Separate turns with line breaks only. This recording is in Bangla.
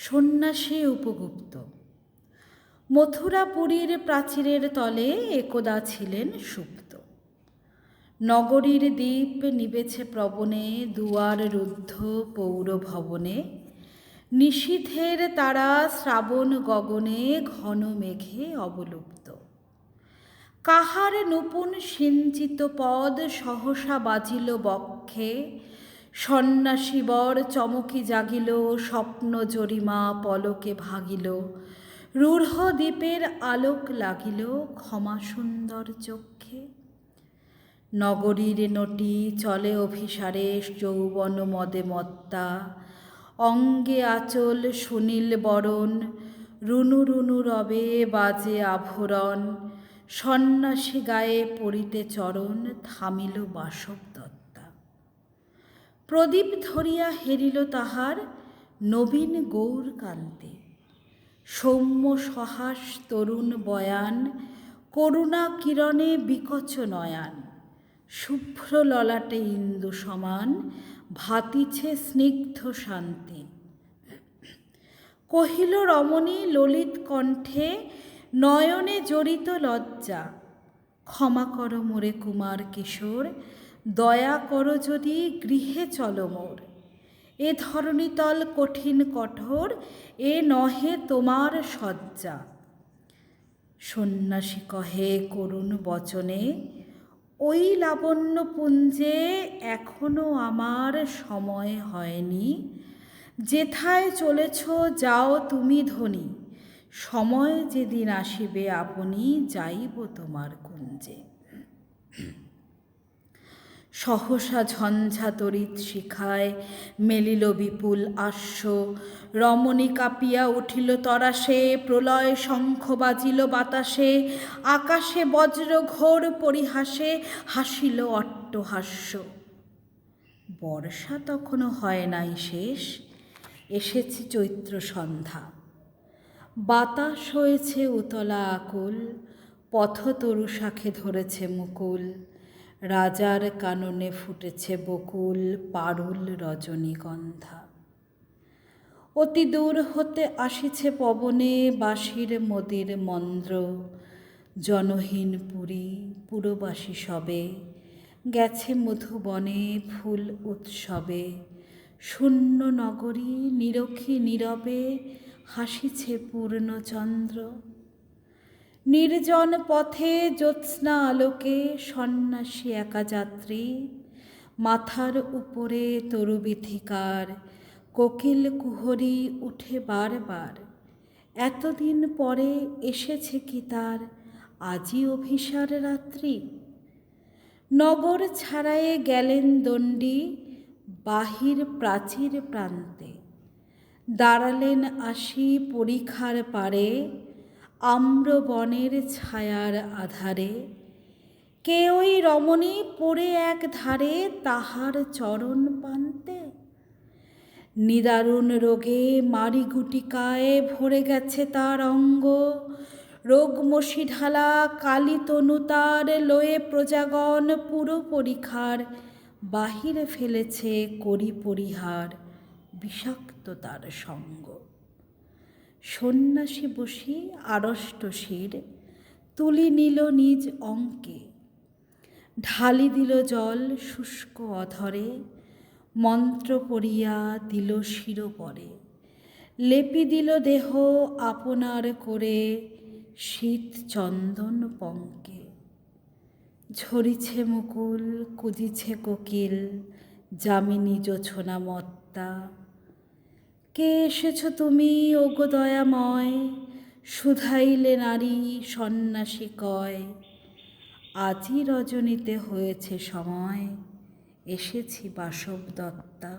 সন্ন্যাসী উপগুপ্ত। মথুরাপুরীর প্রাচীরের তলে একদা ছিলেন সুপ্ত। নগরীর দ্বীপ নিবেছে প্রবণে, দুয়ার রুদ্ধ পৌর ভবনে। নিশীথের তারা শ্রাবণ গগনে, ঘন মেঘে অবলুপ্ত। কাহার নূপুন সিঞ্চিত পদ সহসা বাজিল বক্ষে। সন্ন্যাসীবর চমকি জাগিল, স্বপ্ন জরিমা পলকে ভাগিল। রূঢ় দ্বীপের আলোক লাগিল, ক্ষমা সুন্দর চক্ষে। নগরীর নটি চলে অভিসারে, যৌবন মদে মত্তা। অঙ্গে আঁচল সুনীল বরণ, রুনু রুনু রবে বাজে আভরণ। সন্ন্যাসী গায়ে পড়িতে চরণ, থামিল বাসব দত্তা। প্রদীপ ধরিয়া হেরিল তাহার নবীন গৌর কান্তি। সৌম্য সহাস তরুণ বয়ান, করুণা কিরণে বিকচ নয়ান। শুভ্র ললাটে ইন্দু সমান, ভাতিছে স্নিগ্ধ শান্তি। কহিল রমণী ললিত কণ্ঠে, নয়নে জড়িত লজ্জা। ক্ষমা কর মোরে কুমার কিশোর, দয়া কর যদি গৃহে চল মোর। এ ধরণীতল কঠিন কঠোর, এ নহে তোমার শয্যা। সন্ন্যাসী কহে করুণ বচনে, ওই লাবণ্যপুঞ্জে এখনো আমার সময় হয়নি। যেথায় চলেছ যাও তুমি ধনী, সময় যেদিন আসিবে আপনি, যাইব তোমার কুঞ্জে। সহসা ঝঞ্ঝা তড়িৎ শিখায় মেলিল বিপুল আস্য। রমণী কাঁপিয়া উঠিল তরাসে, প্রলয় শঙ্খ বাজিল বাতাসে। আকাশে বজ্র ঘোর পরিহাসে, হাসিল অট্টহাস্য। বর্ষা তখনও হয় নাই শেষ, এসেছে চৈত্র সন্ধ্যা। বাতাস হয়েছে উতলা আকুল, পথতরু শাখে ধরেছে মুকুল। রাজার কাননে ফুটেছে বকুল, পারুল রজনীগন্ধা। অতি দূর হতে আসিছে পবনে, বাঁশির মদির মন্দ্র। জনহীন পুরী পুরবাসী সবে, গেছে মধুবনে ফুল উৎসবে। শূন্য নগরী নিরখী নীরবে, হাসিছে পূর্ণচন্দ্র। নির্জন পথে জ্যোৎস্না আলোকে, সন্ন্যাসী একা যাত্রী। মাথার উপরে তরুবীথিকার, কোকিল কুহরী উঠে বারবার। এতদিন পরে এসেছে কি তার, আজই অভিসার রাত্রি। নগর ছাড়ায়ে গেলেন দণ্ডী, বাহির প্রাচীর প্রান্তে। দাঁড়ালেন আসি পরিখার পারে, আম্রবনের ছায়ার আধারে। কে ওই রমণী পড়ে এক ধারে, তাহার চরণ পান্তে। নিদারুণ রোগে মারিগুটিকায়, ভরে গেছে তার অঙ্গ। রোগমশি ঢালা কালী তনু তার, লয়ে প্রজাগণ পুরো পরিখার। বাহিরে ফেলেছে করি পরিহার, বিষাক্ত তার সঙ্গ। সন্ন্যাসী বসি আড়ষ্ট শির, তুলি নিল নিজ অঙ্কে। ঢালি দিল জল শুষ্ক অধরে, মন্ত্র পড়িয়া দিল শিরোপরে। লেপি দিল দেহ আপনার করে, শীত চন্দন পঙ্কে। ঝরিছে মুকুল কুজিছে কোকিল, যামিনী জোছনা মত্তা। কে এসেছ তুমি ওগো দয়াময়, শুধাইলে নারী সন্ন্যাসী কয়। আজই রজনীতে হয়েছে সময়, এসেছি বাসব দত্তা।